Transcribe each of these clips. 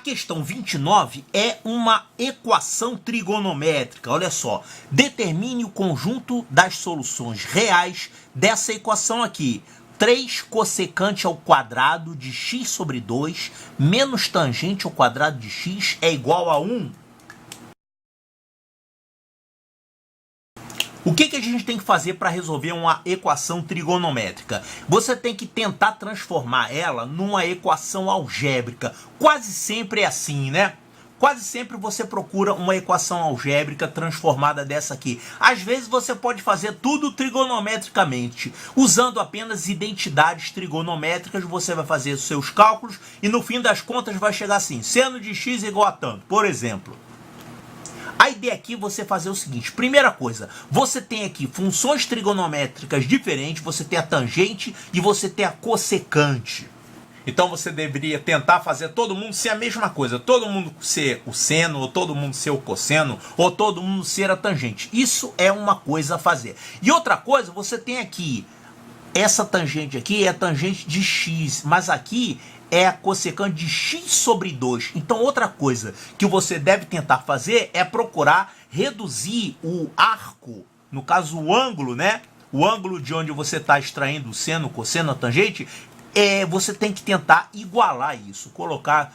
questão 29 é uma equação trigonométrica. Olha só, determine o conjunto das soluções reais dessa equação aqui. 3 cossecante ao quadrado de x sobre 2 menos tangente ao quadrado de x é igual a 1. O que a gente tem que fazer para resolver uma equação trigonométrica? Você tem que tentar transformar ela numa equação algébrica. Quase sempre é assim, né? Quase sempre você procura uma equação algébrica transformada dessa aqui. Às vezes você pode fazer tudo trigonometricamente. Usando apenas identidades trigonométricas, você vai fazer os seus cálculos e no fim das contas vai chegar assim. Seno de x igual a tanto, por exemplo. A ideia aqui é você fazer o seguinte. Primeira coisa, você tem aqui funções trigonométricas diferentes. Você tem a tangente e você tem a cossecante. Então você deveria tentar fazer todo mundo ser a mesma coisa. Todo mundo ser o seno, ou todo mundo ser o cosseno, ou todo mundo ser a tangente. Isso é uma coisa a fazer. E outra coisa, você tem aqui, essa tangente aqui é a tangente de x, mas aqui é a cossecante de x sobre 2. Então outra coisa que você deve tentar fazer é procurar reduzir o arco, no caso o ângulo, né? O ângulo de onde você está extraindo o seno, o cosseno, a tangente, você tem que tentar igualar isso, colocar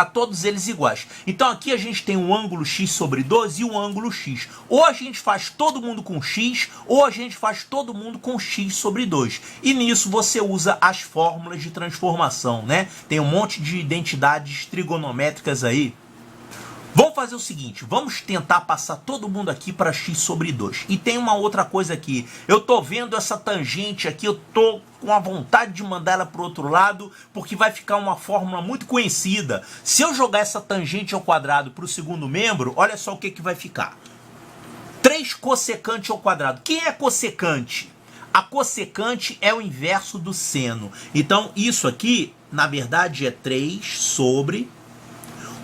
todos eles iguais. Então aqui a gente tem um ângulo x sobre 2 e um ângulo x. Ou a gente faz todo mundo com x, ou a gente faz todo mundo com x sobre 2. E nisso você usa as fórmulas de transformação, né? Tem um monte de identidades trigonométricas aí. Vamos fazer o seguinte, vamos tentar passar todo mundo aqui para x sobre 2. E tem uma outra coisa aqui. Eu tô vendo essa tangente aqui, eu tô com a vontade de mandar ela para o outro lado, porque vai ficar uma fórmula muito conhecida. Se eu jogar essa tangente ao quadrado para o segundo membro, olha só o que vai ficar. 3 cossecante ao quadrado. Quem é cossecante? A cossecante é o inverso do seno. Então isso aqui, na verdade, é 3 sobre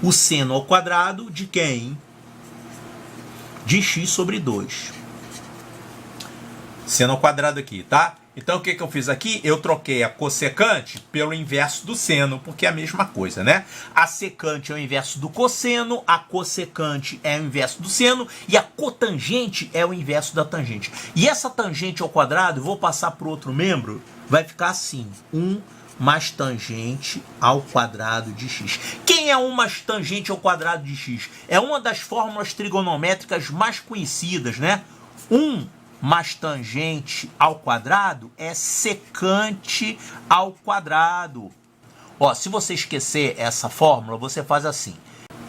o seno ao quadrado de quem? De x sobre 2. Seno ao quadrado aqui, tá? Então o que eu fiz aqui? Eu troquei a cossecante pelo inverso do seno, porque é a mesma coisa, né? A secante é o inverso do cosseno, a cossecante é o inverso do seno e a cotangente é o inverso da tangente. E essa tangente ao quadrado, vou passar para o outro membro, vai ficar assim, 1 mais tangente ao quadrado de x. Quem é 1 mais tangente ao quadrado de x? É uma das fórmulas trigonométricas mais conhecidas, né? 1 mais tangente ao quadrado é secante ao quadrado. Ó, se você esquecer essa fórmula, você faz assim.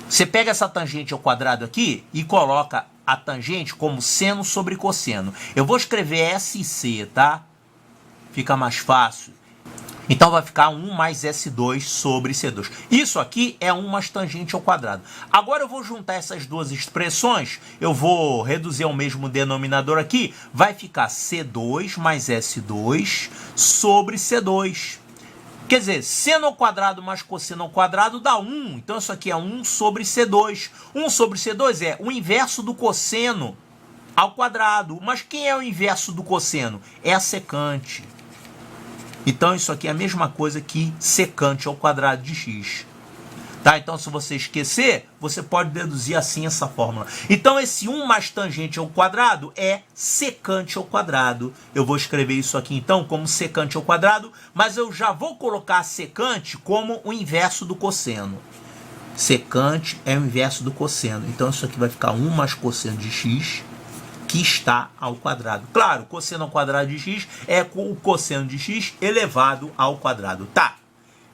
Você pega essa tangente ao quadrado aqui e coloca a tangente como seno sobre cosseno. Eu vou escrever SC, tá? Fica mais fácil. Então vai ficar 1 mais S2 sobre C2. Isso aqui é 1 mais tangente ao quadrado. Agora eu vou juntar essas duas expressões. Eu vou reduzir ao mesmo denominador aqui. Vai ficar C2 mais S2 sobre C2. Quer dizer, seno ao quadrado mais cosseno ao quadrado dá 1. Então isso aqui é 1 sobre C2. 1 sobre C2 é o inverso do cosseno ao quadrado. Mas quem é o inverso do cosseno? É a secante. Então isso aqui é a mesma coisa que secante ao quadrado de x. Tá? Então se você esquecer, você pode deduzir assim essa fórmula. Então esse 1 mais tangente ao quadrado é secante ao quadrado. Eu vou escrever isso aqui então como secante ao quadrado, mas eu já vou colocar a secante como o inverso do cosseno. Secante é o inverso do cosseno. Então isso aqui vai ficar 1 mais cosseno de x, que está ao quadrado. Claro, cosseno ao quadrado de x é o cosseno de x elevado ao quadrado. Tá,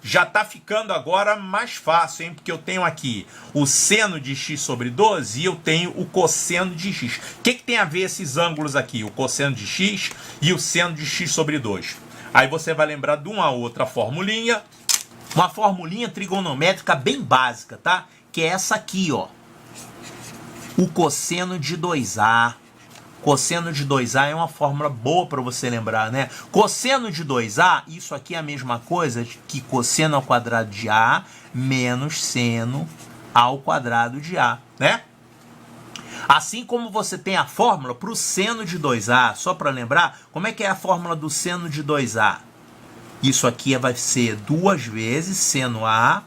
já tá ficando agora mais fácil, hein? Porque eu tenho aqui o seno de x sobre 12 e eu tenho o cosseno de x. O que tem a ver esses ângulos aqui? O cosseno de x e o seno de x sobre 2. Aí você vai lembrar de uma outra formulinha, uma formulinha trigonométrica bem básica, tá? Que é essa aqui, ó. O cosseno de 2a. Cosseno de 2a é uma fórmula boa para você lembrar, né? Cosseno de 2a, isso aqui é a mesma coisa que cosseno ao quadrado de a menos seno ao quadrado de a, né? Assim como você tem a fórmula para o seno de 2a, só para lembrar, como é que é a fórmula do seno de 2a? Isso aqui vai ser 2 vezes seno a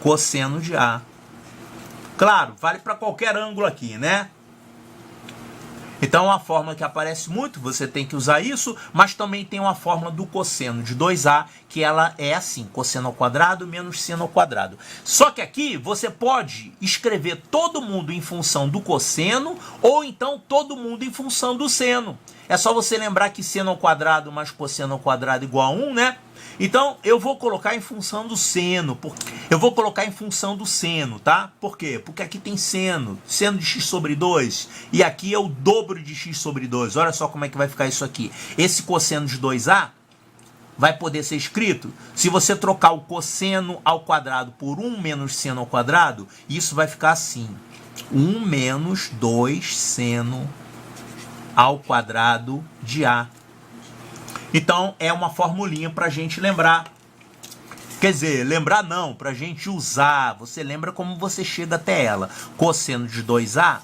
cosseno de A. Claro, vale para qualquer ângulo aqui, né? Então, uma fórmula que aparece muito, você tem que usar isso, mas também tem uma fórmula do cosseno de 2A, que ela é assim, cosseno ao quadrado menos seno ao quadrado. Só que aqui você pode escrever todo mundo em função do cosseno, ou então todo mundo em função do seno. É só você lembrar que seno ao quadrado mais cosseno ao quadrado igual a 1, né? Então, eu vou colocar em função do seno. Eu vou colocar em função do seno, tá? Por quê? Porque aqui tem seno de x sobre 2. E aqui é o dobro de x sobre 2. Olha só como é que vai ficar isso aqui. Esse cosseno de 2A vai poder ser escrito. Se você trocar o cosseno ao quadrado por 1 menos seno ao quadrado, isso vai ficar assim. 1 menos 2 seno ao quadrado de A. Então, é uma formulinha para a gente lembrar. Quer dizer, lembrar não, para a gente usar. Você lembra como você chega até ela. Cosseno de 2A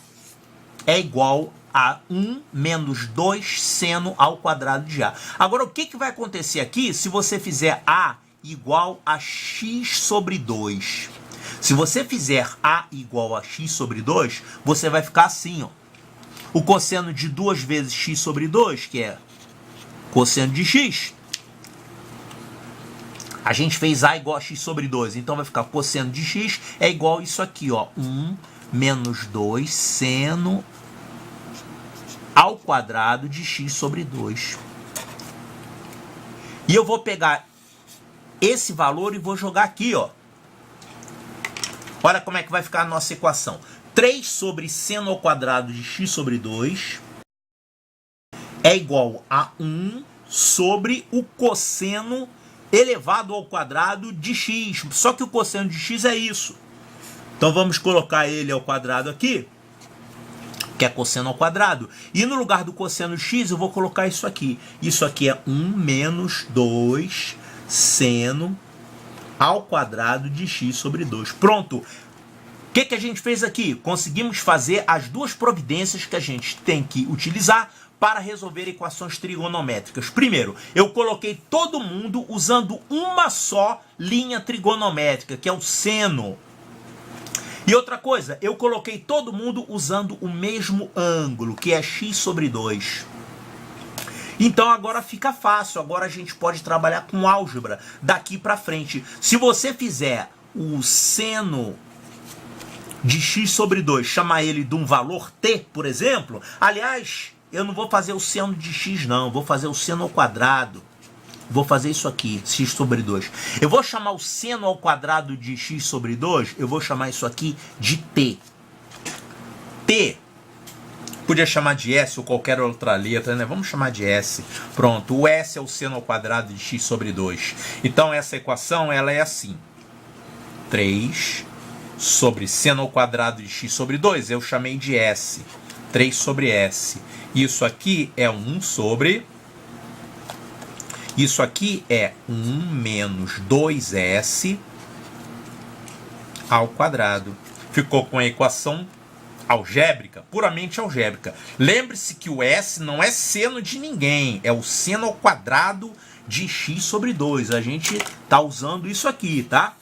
é igual a 1 menos 2 seno ao quadrado de A. Agora, o que vai acontecer aqui se você fizer A igual a x sobre 2? Se você fizer A igual a x sobre 2, você vai ficar assim, ó. O cosseno de 2 vezes x sobre 2, que é cosseno de x, a gente fez A igual a x sobre 2, então vai ficar cosseno de x é igual a isso aqui, ó, 1 menos 2 seno ao quadrado de x sobre 2. E eu vou pegar esse valor e vou jogar aqui, ó. Olha como é que vai ficar a nossa equação. 3 sobre seno ao quadrado de x sobre 2 é igual a 1 sobre o cosseno elevado ao quadrado de x. Só que o cosseno de x é isso. Então vamos colocar ele ao quadrado aqui, que é cosseno ao quadrado. E no lugar do cosseno x eu vou colocar isso aqui. Isso aqui é 1 menos 2 seno ao quadrado de x sobre 2. Pronto. O que a gente fez aqui? Conseguimos fazer as duas providências que a gente tem que utilizar para resolver equações trigonométricas. Primeiro, eu coloquei todo mundo usando uma só linha trigonométrica, que é o seno. E outra coisa, eu coloquei todo mundo usando o mesmo ângulo, que é x sobre 2. Então agora fica fácil, agora a gente pode trabalhar com álgebra daqui para frente. Se você fizer o seno de x sobre 2, chamar ele de um valor t, por exemplo, aliás, eu não vou fazer o seno de x não, vou fazer o seno ao quadrado. Vou fazer isso aqui, x sobre 2. Eu vou chamar o seno ao quadrado de x sobre 2, eu vou chamar isso aqui de t. T, podia chamar de S ou qualquer outra letra, né? Vamos chamar de S. Pronto, o S é o seno ao quadrado de x sobre 2. Então essa equação, ela é assim. 3 sobre seno ao quadrado de x sobre 2, eu chamei de S. 3 sobre S. Isso aqui é 1 sobre... Isso aqui é 1 menos 2S ao quadrado. Ficou com a equação algébrica, puramente algébrica. Lembre-se que o S não é seno de ninguém, é o seno ao quadrado de x sobre 2. A gente está usando isso aqui, tá?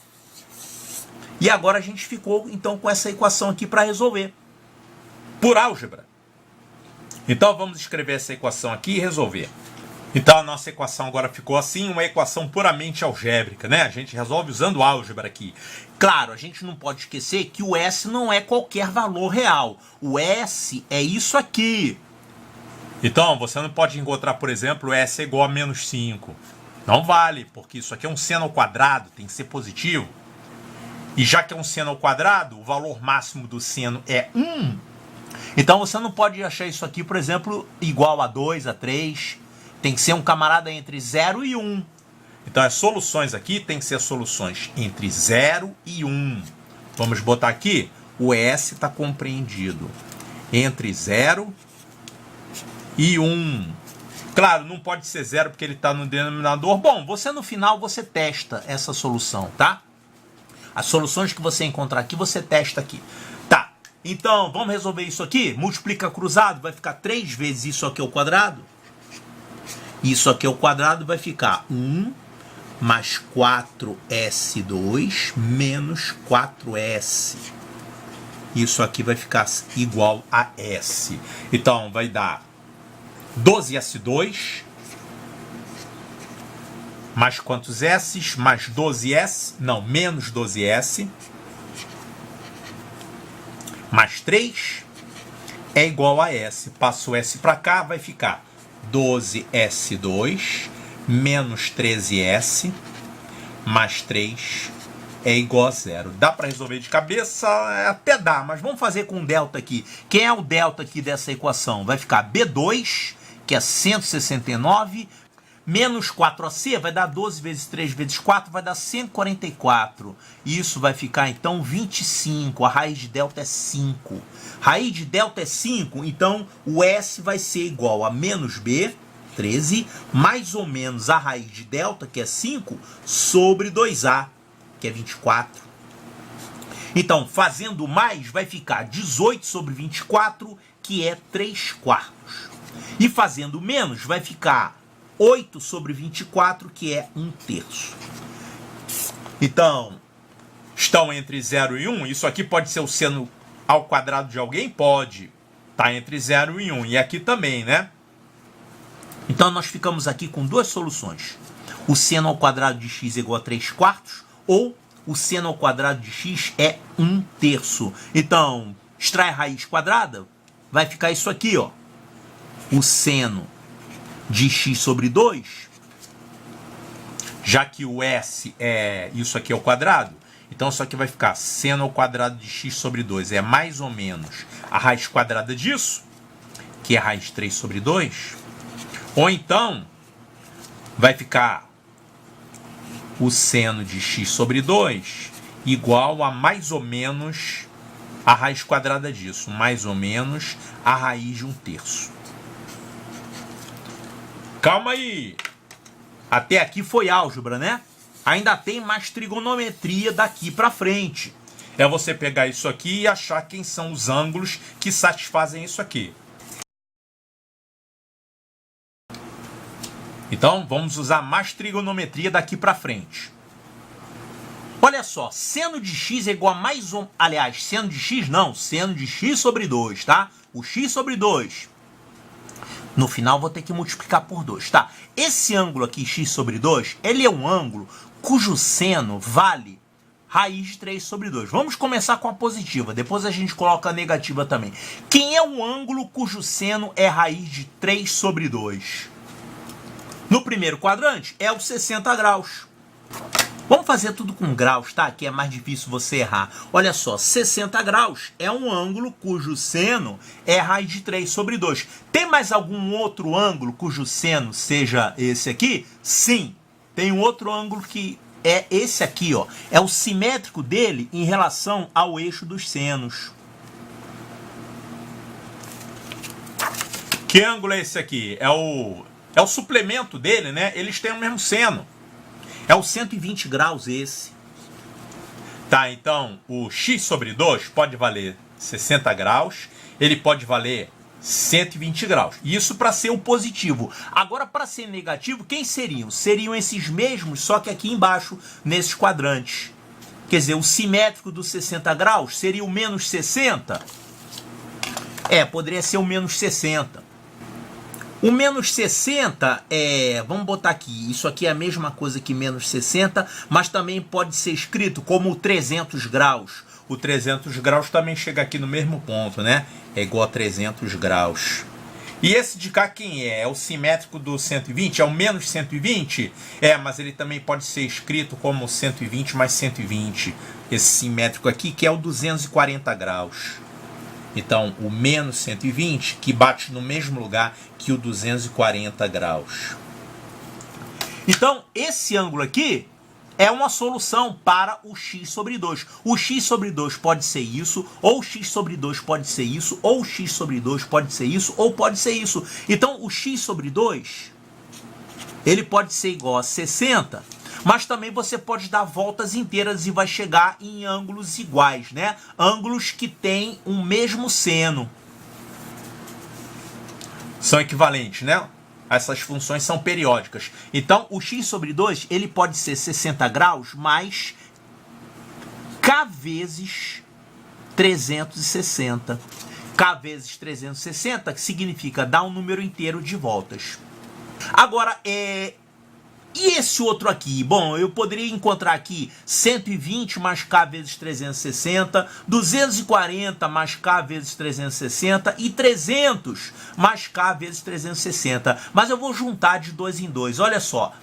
E agora a gente ficou, então, com essa equação aqui para resolver. Por álgebra. Então, vamos escrever essa equação aqui e resolver. Então, a nossa equação agora ficou assim, uma equação puramente algébrica, né? A gente resolve usando álgebra aqui. Claro, a gente não pode esquecer que o S não é qualquer valor real. O S é isso aqui. Então, você não pode encontrar, por exemplo, S é igual a menos 5. Não vale, porque isso aqui é um seno ao quadrado, tem que ser positivo. E já que é um seno ao quadrado, o valor máximo do seno é 1. Então, você não pode achar isso aqui, por exemplo, igual a 2, a 3... Tem que ser um camarada entre 0 e 1. Então, as soluções aqui tem que ser soluções entre 0 e 1. Vamos botar aqui, o S está compreendido entre 0 e 1. Claro, não pode ser 0 porque ele está no denominador. Bom, você no final, você testa essa solução, tá? As soluções que você encontrar aqui, você testa aqui. Tá, então, vamos resolver isso aqui? Multiplica cruzado, vai ficar 3 vezes isso aqui ao quadrado. Isso aqui ao quadrado vai ficar 1 mais 4S2 menos 4S. Isso aqui vai ficar igual a S. Então, vai dar 12S2 mais quantos S? Mais 12S. Não, menos 12S. Mais 3 é igual a S. Passa o S para cá, vai ficar 12S2 menos 13S mais 3 é igual a 0. Dá para resolver de cabeça? Até dá, mas vamos fazer com o delta aqui. Quem é o delta aqui dessa equação? Vai ficar B2, que é 169, menos 4AC, vai dar 12 vezes 3 vezes 4, vai dar 144. Isso vai ficar, então, 25. A raiz de delta é 5. Raiz de delta é 5, então o S vai ser igual a menos B, 13, mais ou menos a raiz de delta, que é 5, sobre 2A, que é 24. Então, fazendo mais, vai ficar 18 sobre 24, que é 3/4. E fazendo menos, vai ficar 8 sobre 24, que é 1/3. Então, estão entre 0 e 1. Isso aqui pode ser o seno ao quadrado de alguém? Pode. Está entre 0 e 1. E aqui também, né? Então, nós ficamos aqui com duas soluções. O seno ao quadrado de x é igual a 3/4, ou o seno ao quadrado de x é 1/3. Então, extrai a raiz quadrada, vai ficar isso aqui, ó. O seno de x sobre 2, já que o S é isso aqui ao quadrado, então isso aqui vai ficar seno ao quadrado de x sobre 2 é mais ou menos a raiz quadrada disso, que é a raiz de 3 sobre 2, ou então vai ficar o seno de x sobre 2 igual a mais ou menos a raiz quadrada disso, mais ou menos a raiz de 1/3. Calma aí! Até aqui foi álgebra, né? Ainda tem mais trigonometria daqui para frente. É você pegar isso aqui e achar quem são os ângulos que satisfazem isso aqui. Então, vamos usar mais trigonometria daqui para frente. Olha só, seno de x é igual a mais um... Aliás, seno de x não, seno de x sobre 2, tá? O x sobre 2. No final, vou ter que multiplicar por 2, tá? Esse ângulo aqui, x sobre 2, ele é um ângulo cujo seno vale raiz de 3 sobre 2. Vamos começar com a positiva, depois a gente coloca a negativa também. Quem é um ângulo cujo seno é raiz de 3 sobre 2? No primeiro quadrante, é o 60 graus. Vamos fazer tudo com graus, tá? Que é mais difícil você errar. Olha só, 60 graus é um ângulo cujo seno é raiz de 3 sobre 2. Tem mais algum outro ângulo cujo seno seja esse aqui? Sim, tem um outro ângulo que é esse aqui, ó. É o simétrico dele em relação ao eixo dos senos. Que ângulo é esse aqui? É o suplemento dele, né? Eles têm o mesmo seno. É o 120 graus esse. Tá, então o x sobre 2 pode valer 60 graus. Ele pode valer 120 graus. Isso para ser o positivo. Agora, para ser negativo, quem seriam? Seriam esses mesmos, só que aqui embaixo, nesses quadrantes. Quer dizer, o simétrico dos 60 graus seria o menos 60? Poderia ser o menos 60. O menos 60 vamos botar aqui, isso aqui é a mesma coisa que menos 60, mas também pode ser escrito como 300 graus. O 300 graus também chega aqui no mesmo ponto, né? É igual a 300 graus. E esse de cá quem é? É o simétrico do 120? É o menos 120? Mas ele também pode ser escrito como 120 mais 120. Esse simétrico aqui que é o 240 graus. Então, o menos 120, que bate no mesmo lugar que o 240 graus. Então, esse ângulo aqui é uma solução para o x sobre 2. O x sobre 2 pode ser isso, ou o x sobre 2 pode ser isso, ou o x sobre 2 pode ser isso, ou pode ser isso. Então, o x sobre 2, ele pode ser igual a 60, mas também você pode dar voltas inteiras e vai chegar em ângulos iguais, né? Ângulos que têm o mesmo seno. São equivalentes, né? Essas funções são periódicas. Então, o x sobre 2, ele pode ser 60 graus mais k vezes 360. K vezes 360, que significa dar um número inteiro de voltas. Agora, e esse outro aqui? Bom, eu poderia encontrar aqui 120 mais k vezes 360, 240 mais k vezes 360 e 300 mais k vezes 360. Mas eu vou juntar de 2 em 2. Olha só,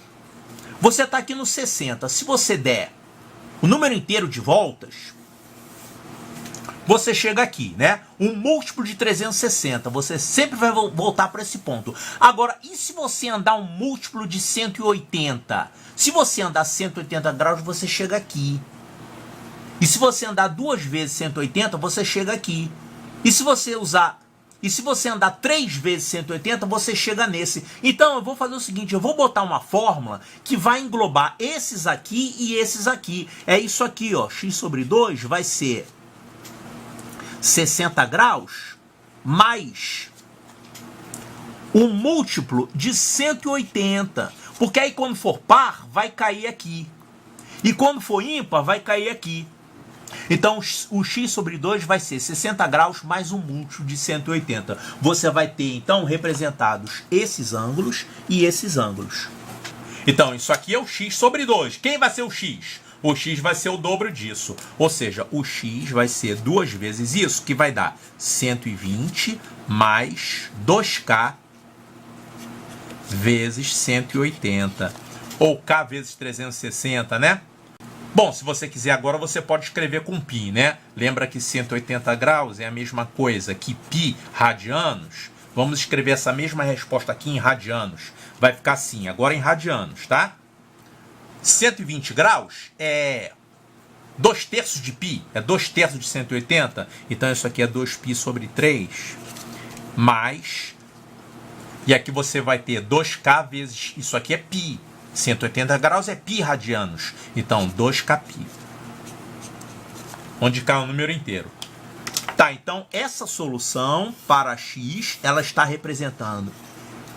você está aqui no 60. Se você der o número inteiro de voltas, você chega aqui, né? Um múltiplo de 360. Você sempre vai voltar para esse ponto. Agora, e se você andar um múltiplo de 180? Se você andar 180 graus, você chega aqui. E se você andar 2 vezes 180, você chega aqui. E se você andar 3 vezes 180, você chega nesse. Então, eu vou fazer o seguinte, eu vou botar uma fórmula que vai englobar esses aqui e esses aqui. É isso aqui, ó. X sobre 2 vai ser 60 graus mais um múltiplo de 180. Porque aí quando for par, vai cair aqui. E quando for ímpar, vai cair aqui. Então o x sobre 2 vai ser 60 graus mais um múltiplo de 180. Você vai ter então representados esses ângulos e esses ângulos. Então isso aqui é o x sobre 2. Quem vai ser o x? O x vai ser o dobro disso. Ou seja, o x vai ser 2 vezes isso, que vai dar 120 mais 2k vezes 180. Ou k vezes 360, né? Bom, se você quiser agora, você pode escrever com π, né? Lembra que 180 graus é a mesma coisa que π radianos? Vamos escrever essa mesma resposta aqui em radianos. Vai ficar assim, agora em radianos, tá? 120 graus é 2/3 de π, é 2/3 de 180. Então isso aqui é 2π sobre 3 mais... E aqui você vai ter 2k vezes... Isso aqui é π. 180 graus é π radianos. Então 2kπ. Onde cai o número inteiro. Tá, então essa solução para x, ela está representando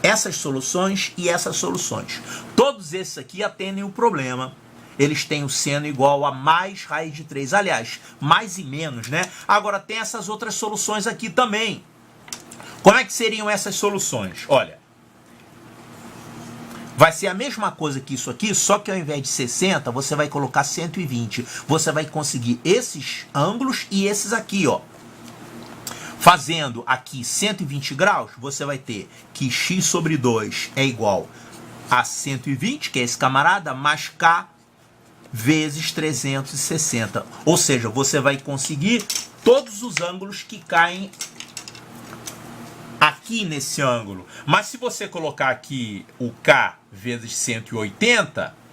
essas soluções e essas soluções. Todos esses aqui atendem o problema. Eles têm o seno igual a mais raiz de 3. Aliás, mais e menos, né? Agora tem essas outras soluções aqui também. Como é que seriam essas soluções? Olha, vai ser a mesma coisa que isso aqui, só que ao invés de 60, você vai colocar 120. Você vai conseguir esses ângulos e esses aqui, ó. Fazendo aqui 120 graus, você vai ter que x sobre 2 é igual a 120, que é esse camarada, mais k vezes 360. Ou seja, você vai conseguir todos os ângulos que caem aqui nesse ângulo. Mas se você colocar aqui o k vezes 180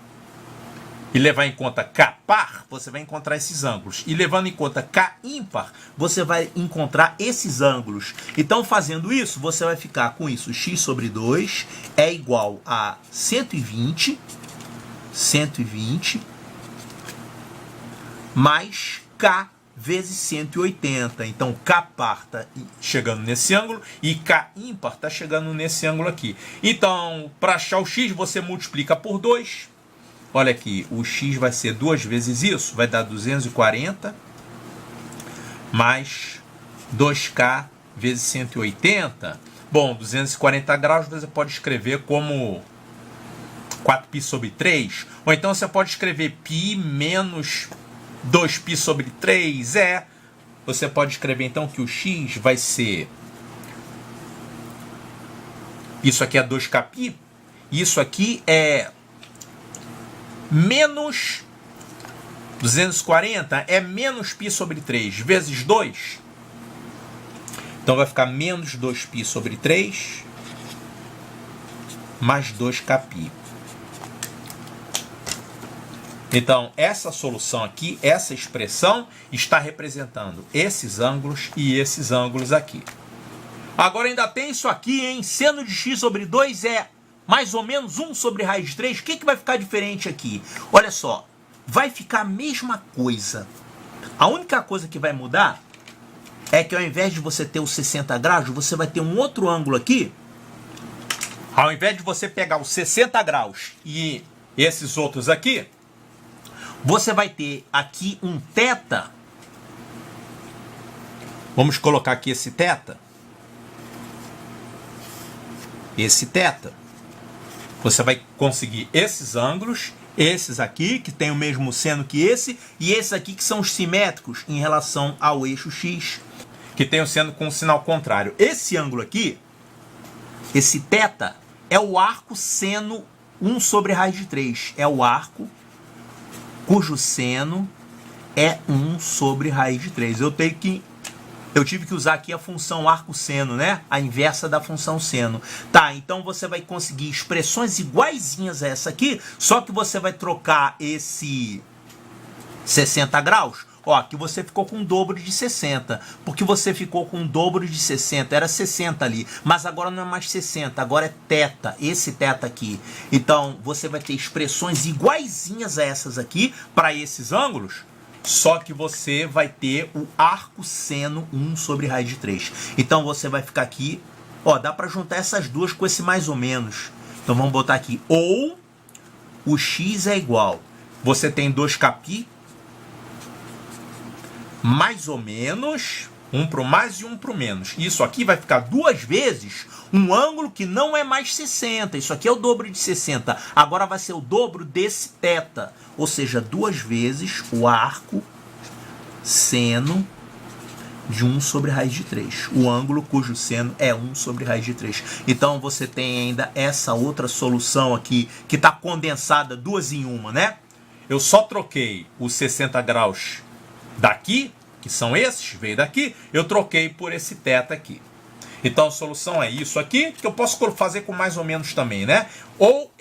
e levar em conta k par, você vai encontrar esses ângulos. E levando em conta k ímpar, você vai encontrar esses ângulos. Então, fazendo isso, você vai ficar com isso. X sobre 2 é igual a 120 mais k vezes 180. Então, k par está chegando nesse ângulo e k ímpar está chegando nesse ângulo aqui. Então, para achar o x, você multiplica por 2. Olha aqui, o x vai ser 2 vezes isso, vai dar 240 mais 2k vezes 180. Bom, 240 graus você pode escrever como 4π sobre 3. Ou então você pode escrever π menos 2π sobre 3. Você pode escrever então que o x vai ser... Isso aqui é 2kπ. Isso aqui é... menos 240 é menos π sobre 3 vezes 2. Então vai ficar menos 2π sobre 3 mais 2kπ. Então essa solução aqui, essa expressão, está representando esses ângulos e esses ângulos aqui. Agora ainda tem isso aqui, hein? Seno de x sobre 2 é mais ou menos 1 sobre raiz de 3. O que vai ficar diferente aqui? Olha só, vai ficar a mesma coisa. A única coisa que vai mudar é que ao invés de você ter os 60 graus, você vai ter um outro ângulo aqui Ao invés de você pegar os 60 graus e esses outros aqui, você vai ter aqui um θ. Vamos colocar aqui esse θ. Esse θ. Você vai conseguir esses ângulos, esses aqui, que tem o mesmo seno que esse, e esses aqui que são os simétricos em relação ao eixo X, que tem o seno com o sinal contrário. Esse ângulo aqui, esse θ, é o arco seno 1 sobre raiz de 3. É o arco cujo seno é 1 sobre raiz de 3. Eu tive que usar aqui a função arco-seno, né? A inversa da função seno. Tá, então você vai conseguir expressões iguaizinhas a essa aqui, só que você vai trocar esse 60 graus. Ó, aqui você ficou com o dobro de 60, porque você ficou com o dobro de 60, era 60 ali, mas agora não é mais 60, agora é θ, esse θ aqui. Então, você vai ter expressões iguaizinhas a essas aqui, para esses ângulos, só que você vai ter o arco seno 1 sobre raiz de 3. Então, você vai ficar aqui, ó, dá para juntar essas duas com esse mais ou menos. Então, vamos botar aqui, ou o x é igual, você tem 2π, mais ou menos, um para o mais e um para o menos. Isso aqui vai ficar duas vezes um ângulo que não é mais 60. Isso aqui é o dobro de 60. Agora vai ser o dobro desse θ. Ou seja, duas vezes o arco seno de 1 sobre raiz de 3. O ângulo cujo seno é 1 sobre raiz de 3. Então você tem ainda essa outra solução aqui, que está condensada duas em uma, né? Eu só troquei os 60 graus daqui, que são esses, veio daqui, eu troquei por esse θ aqui. Então a solução é isso aqui, que eu posso fazer com mais ou menos também, né? Ou